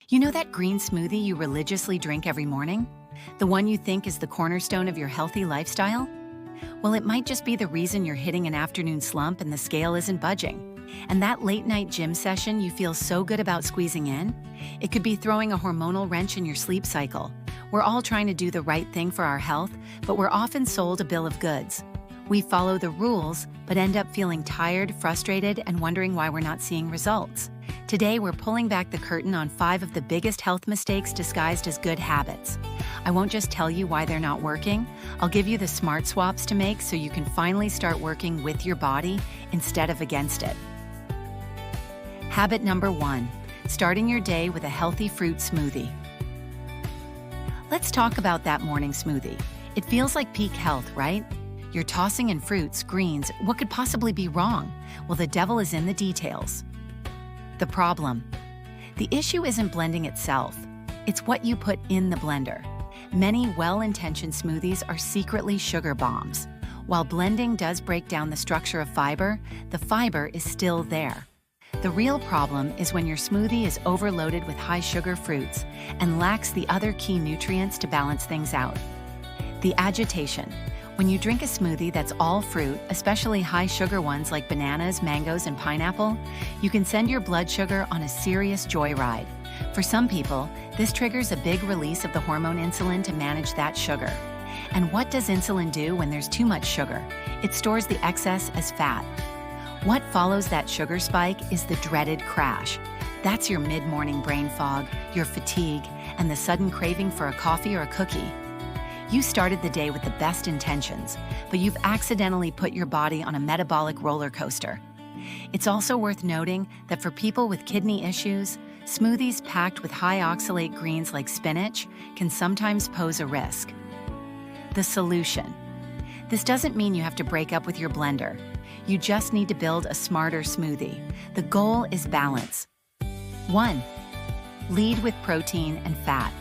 You know that green smoothie you religiously drink every morning? The one you think is the cornerstone of your healthy lifestyle? Well, it might just be the reason you're hitting an afternoon slump and the scale isn't budging. And that late-night gym session you feel so good about squeezing in? It could be throwing a hormonal wrench in your sleep cycle. We're all trying to do the right thing for our health, but we're often sold a bill of goods. We follow the rules, but end up feeling tired, frustrated, and wondering why we're not seeing results. Today, we're pulling back the curtain on 5 of the biggest health mistakes disguised as good habits. I won't just tell you why they're not working. I'll give you the smart swaps to make so you can finally start working with your body instead of against it. Habit number 1, starting your day with a healthy fruit smoothie. Let's talk about that morning smoothie. It feels like peak health, right? You're tossing in fruits, greens. What could possibly be wrong? Well, the devil is in the details. The problem. The issue isn't blending itself. It's what you put in the blender. Many well-intentioned smoothies are secretly sugar bombs. While blending does break down the structure of fiber, the fiber is still there. The real problem is when your smoothie is overloaded with high-sugar fruits and lacks the other key nutrients to balance things out. The agitation. When you drink a smoothie that's all fruit, especially high-sugar ones like bananas, mangoes, and pineapple, you can send your blood sugar on a serious joyride. For some people, this triggers a big release of the hormone insulin to manage that sugar. And what does insulin do when there's too much sugar? It stores the excess as fat. What follows that sugar spike is the dreaded crash. That's your mid-morning brain fog, your fatigue, and the sudden craving for a coffee or a cookie. You started the day with the best intentions, but you've accidentally put your body on a metabolic roller coaster. It's also worth noting that for people with kidney issues, smoothies packed with high oxalate greens like spinach can sometimes pose a risk. The solution. This doesn't mean you have to break up with your blender. You just need to build a smarter smoothie. The goal is balance. 1. Lead with protein and fat.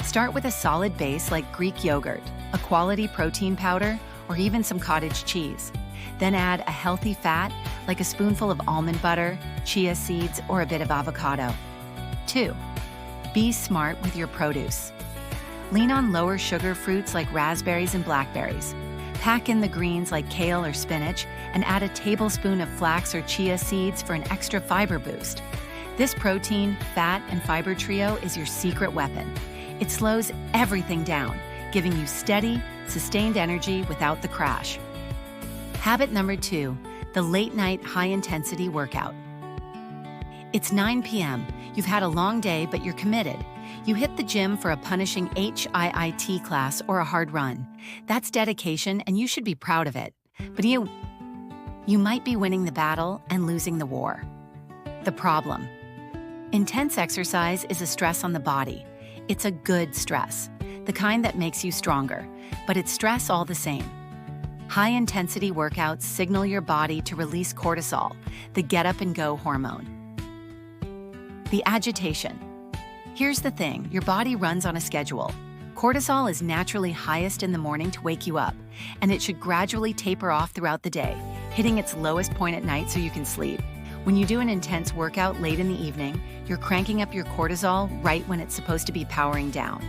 Start with a solid base like Greek yogurt, a quality protein powder, or even some cottage cheese. Then add a healthy fat like a spoonful of almond butter, chia seeds, or a bit of avocado. 2. Be smart with your produce. Lean on lower sugar fruits like raspberries and blackberries. Pack in the greens like kale or spinach and add a tablespoon of flax or chia seeds for an extra fiber boost. This protein, fat, and fiber trio is your secret weapon. It slows everything down, giving you steady, sustained energy without the crash. Habit number 2, the late-night high-intensity workout. It's 9 p.m. You've had a long day, but you're committed. You hit the gym for a punishing HIIT class or a hard run. That's dedication, and you should be proud of it. But you might be winning the battle and losing the war. The problem. Intense exercise is a stress on the body. It's a good stress, the kind that makes you stronger, but it's stress all the same. High-intensity workouts signal your body to release cortisol, the get-up-and-go hormone. The agitation. Here's the thing, your body runs on a schedule. Cortisol is naturally highest in the morning to wake you up, and it should gradually taper off throughout the day, hitting its lowest point at night so you can sleep. When you do an intense workout late in the evening, you're cranking up your cortisol right when it's supposed to be powering down.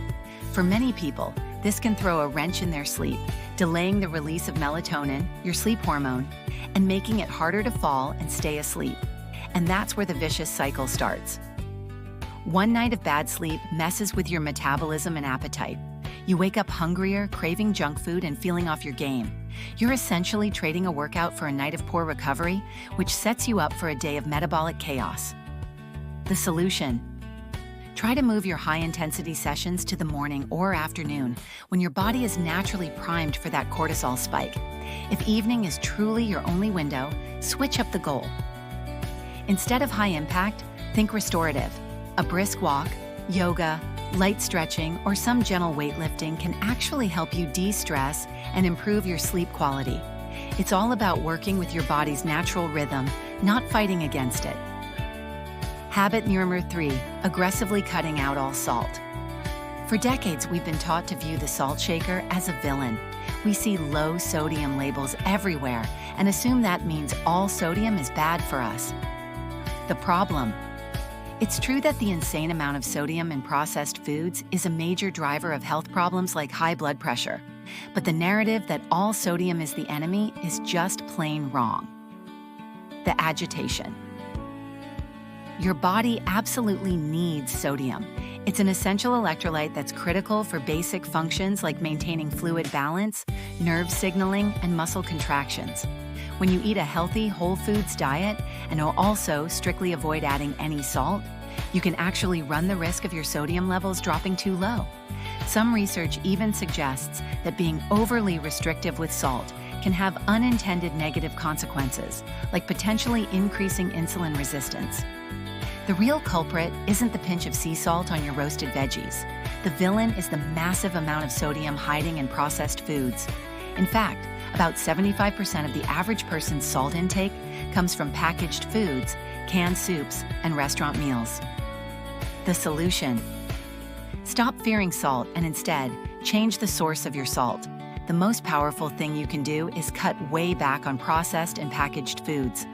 For many people, this can throw a wrench in their sleep, delaying the release of melatonin, your sleep hormone, and making it harder to fall and stay asleep. And that's where the vicious cycle starts. One night of bad sleep messes with your metabolism and appetite. You wake up hungrier, craving junk food, and feeling off your game. You're essentially trading a workout for a night of poor recovery, which sets you up for a day of metabolic chaos. The solution. Try to move your high-intensity sessions to the morning or afternoon when your body is naturally primed for that cortisol spike. If evening is truly your only window, switch up the goal. Instead of high impact, think restorative. A brisk walk, yoga, light stretching, or some gentle weightlifting can actually help you de-stress and improve your sleep quality. It's all about working with your body's natural rhythm, not fighting against it. Habit number 3, aggressively cutting out all salt. For decades, we've been taught to view the salt shaker as a villain. We see low sodium labels everywhere and assume that means all sodium is bad for us. The problem. It's true that the insane amount of sodium in processed foods is a major driver of health problems like high blood pressure, but the narrative that all sodium is the enemy is just plain wrong. The agitation. Your body absolutely needs sodium. It's an essential electrolyte that's critical for basic functions like maintaining fluid balance, nerve signaling, and muscle contractions. When you eat a healthy, whole foods diet and also strictly avoid adding any salt, you can actually run the risk of your sodium levels dropping too low. Some research even suggests that being overly restrictive with salt can have unintended negative consequences, like potentially increasing insulin resistance. The real culprit isn't the pinch of sea salt on your roasted veggies. The villain is the massive amount of sodium hiding in processed foods. In fact, about 75% of the average person's salt intake comes from packaged foods, canned soups, and restaurant meals. The solution: stop fearing salt and instead change the source of your salt. The most powerful thing you can do is cut way back on processed and packaged foods.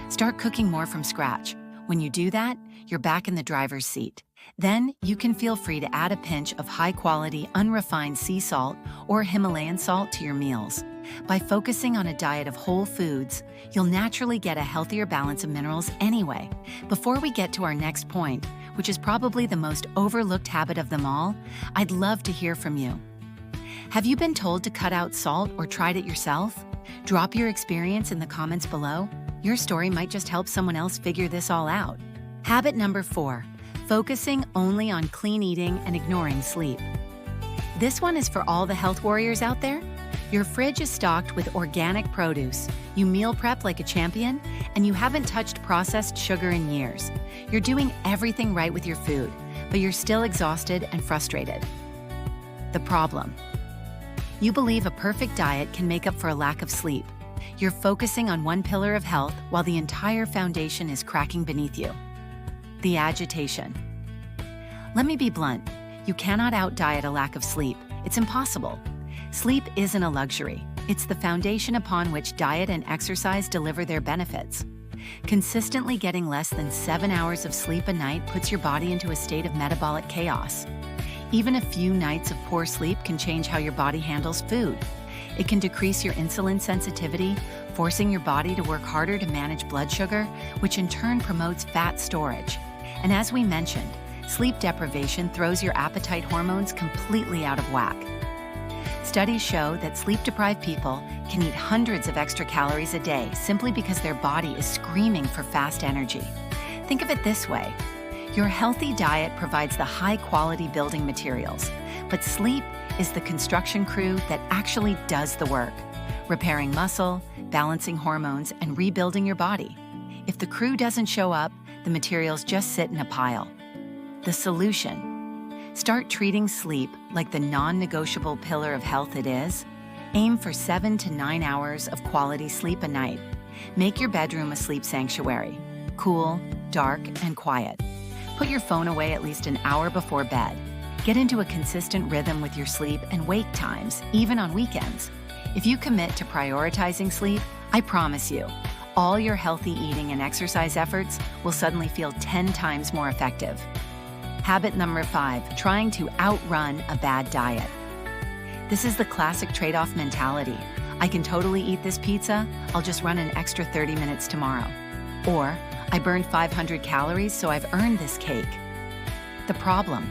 Start cooking more from scratch. When you do that, you're back in the driver's seat. Then you can feel free to add a pinch of high-quality, unrefined sea salt or Himalayan salt to your meals. By focusing on a diet of whole foods, you'll naturally get a healthier balance of minerals anyway. Before we get to our next point, which is probably the most overlooked habit of them all, I'd love to hear from you. Have you been told to cut out salt or tried it yourself? Drop your experience in the comments below. Your story might just help someone else figure this all out. Habit number 4, focusing only on clean eating and ignoring sleep. This one is for all the health warriors out there. Your fridge is stocked with organic produce, you meal prep like a champion, and you haven't touched processed sugar in years. You're doing everything right with your food, but you're still exhausted and frustrated. The problem: you believe a perfect diet can make up for a lack of sleep. You're focusing on one pillar of health while the entire foundation is cracking beneath you. The agitation. Let me be blunt. You cannot out-diet a lack of sleep. It's impossible. Sleep isn't a luxury. It's the foundation upon which diet and exercise deliver their benefits. Consistently getting less than 7 hours of sleep a night puts your body into a state of metabolic chaos. Even a few nights of poor sleep can change how your body handles food. It can decrease your insulin sensitivity, forcing your body to work harder to manage blood sugar, which in turn promotes fat storage. And as we mentioned, sleep deprivation throws your appetite hormones completely out of whack. Studies show that sleep-deprived people can eat hundreds of extra calories a day simply because their body is screaming for fast energy. Think of it this way. Your healthy diet provides the high-quality building materials, but sleep is the construction crew that actually does the work, repairing muscle, balancing hormones, and rebuilding your body. If the crew doesn't show up, the materials just sit in a pile. The solution: start treating sleep like the non-negotiable pillar of health it is. Aim for 7 to 9 hours of quality sleep a night. Make your bedroom a sleep sanctuary. Cool, dark, and quiet. Put your phone away at least an hour before bed. Get into a consistent rhythm with your sleep and wake times, even on weekends. If you commit to prioritizing sleep, I promise you, all your healthy eating and exercise efforts will suddenly feel 10 times more effective. Habit number 5, trying to outrun a bad diet. This is the classic trade-off mentality. I can totally eat this pizza, I'll just run an extra 30 minutes tomorrow. Or, I burned 500 calories, so I've earned this cake. The problem: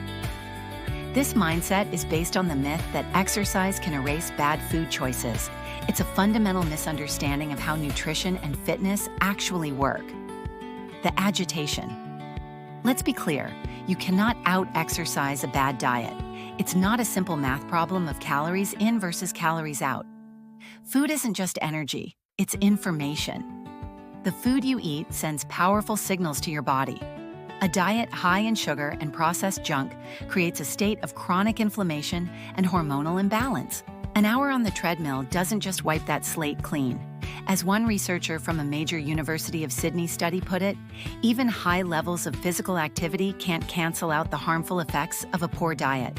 this mindset is based on the myth that exercise can erase bad food choices. It's a fundamental misunderstanding of how nutrition and fitness actually work. The agitation. Let's be clear, you cannot out-exercise a bad diet. It's not a simple math problem of calories in versus calories out. Food isn't just energy, it's information. The food you eat sends powerful signals to your body. A diet high in sugar and processed junk creates a state of chronic inflammation and hormonal imbalance. An hour on the treadmill doesn't just wipe that slate clean. As one researcher from a major University of Sydney study put it, even high levels of physical activity can't cancel out the harmful effects of a poor diet.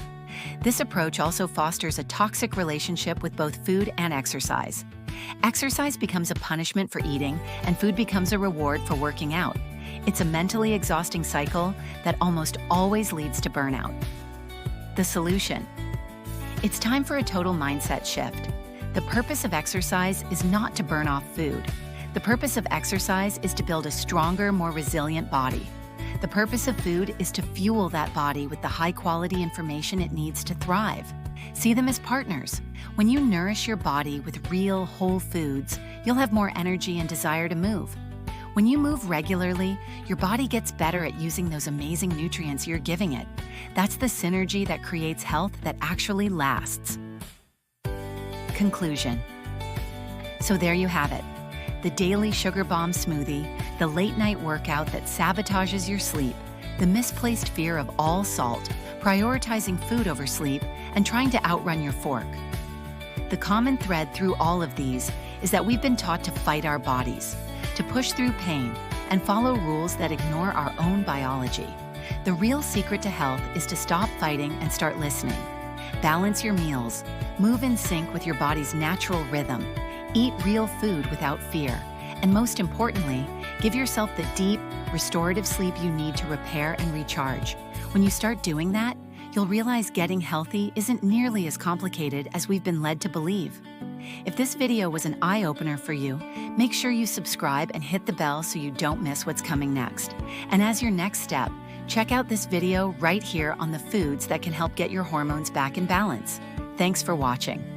This approach also fosters a toxic relationship with both food and exercise. Exercise becomes a punishment for eating, and food becomes a reward for working out. It's a mentally exhausting cycle that almost always leads to burnout. The solution: it's time for a total mindset shift. The purpose of exercise is not to burn off food. The purpose of exercise is to build a stronger, more resilient body. The purpose of food is to fuel that body with the high-quality information it needs to thrive. See them as partners. When you nourish your body with real, whole foods, you'll have more energy and desire to move. When you move regularly, your body gets better at using those amazing nutrients you're giving it. That's the synergy that creates health that actually lasts. Conclusion. So there you have it. The daily sugar bomb smoothie, the late night workout that sabotages your sleep, the misplaced fear of all salt, prioritizing food over sleep, and trying to outrun your fork. The common thread through all of these is that we've been taught to fight our bodies, to push through pain, and follow rules that ignore our own biology. The real secret to health is to stop fighting and start listening. Balance your meals, move in sync with your body's natural rhythm, eat real food without fear, and most importantly, give yourself the deep, restorative sleep you need to repair and recharge. When you start doing that, you'll realize getting healthy isn't nearly as complicated as we've been led to believe. If this video was an eye-opener for you, make sure you subscribe and hit the bell so you don't miss what's coming next. And as your next step, check out this video right here on the foods that can help get your hormones back in balance. Thanks for watching.